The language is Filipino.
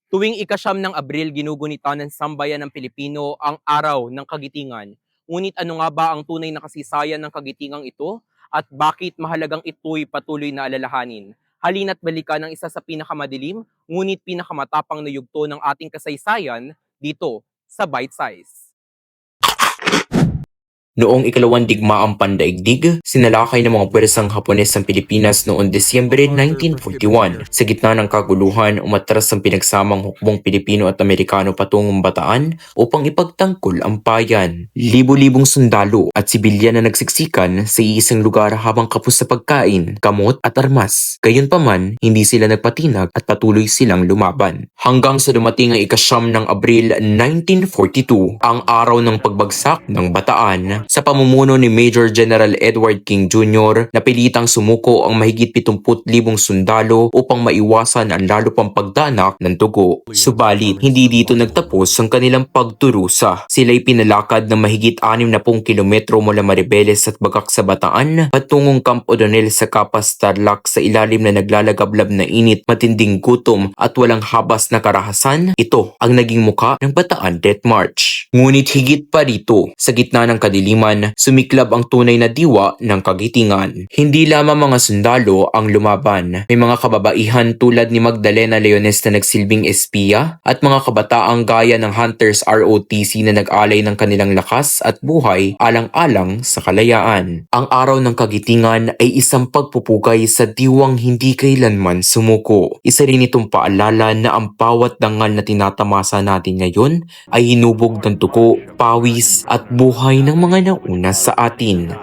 Tuwing ika-9 ng Abril, ginugunita ng sambayan ng Pilipino ang Araw ng Kagitingan. Ngunit ano nga ba ang tunay na kasaysayan ng kagitingang ito at bakit mahalagang ito'y patuloy na alalahanin? Halina't balikan ang isa sa pinakamadilim ngunit pinakamatapang na yugto ng ating kasaysayan dito sa Bite Size. Noong ikalawang digmaang pandaigdig, sinalakay ng mga puwersang Hapones ang Pilipinas noong Disyembre 1941. Sa gitna ng kaguluhan, umatras ang pinagsamang hukbong Pilipino at Amerikano patungong Bataan upang ipagtanggol ang bayan. Libo-libong sundalo at sibilyan na nagsiksikan sa iisang lugar habang kapos sa pagkain, gamot at armas. Gayunpaman, hindi sila nagpatinag at patuloy silang lumaban. Hanggang sa dumating ang ika-9 ng Abril 1942, ang araw ng pagbagsak ng Bataan. Sa pamumuno ni Major General Edward King Jr., napilitang sumuko ang mahigit 70,000 sundalo upang maiwasan ang lalo pang pagdanak ng dugo. Subalit, hindi dito nagtapos ang kanilang pagdurusa. Sila'y pinalakad ng mahigit 60 kilometro mula Maribeles at Bagak sa Bataan patungong Camp O'Donnell sa Capas Tarlac sa ilalim na naglalagablab na init, matinding gutom at walang habas na karahasan. Ito ang naging muka ng Bataan Death March. Ngunit higit pa rito, sa gitna ng kadiliman, sumiklab ang tunay na diwa ng kagitingan. Hindi lamang mga sundalo ang lumaban. May mga kababaihan tulad ni Magdalena Leones na nagsilbing espiya at mga kabataang gaya ng Hunters ROTC na nag-alay ng kanilang lakas at buhay alang-alang sa kalayaan. Ang araw ng kagitingan ay isang pagpupugay sa diwang hindi kailanman sumuko. Isa rin itong paalala na ang bawat dangal na tinatamasa natin ngayon ay hinubog ng dugo, pawis at buhay ng mga nauna sa atin.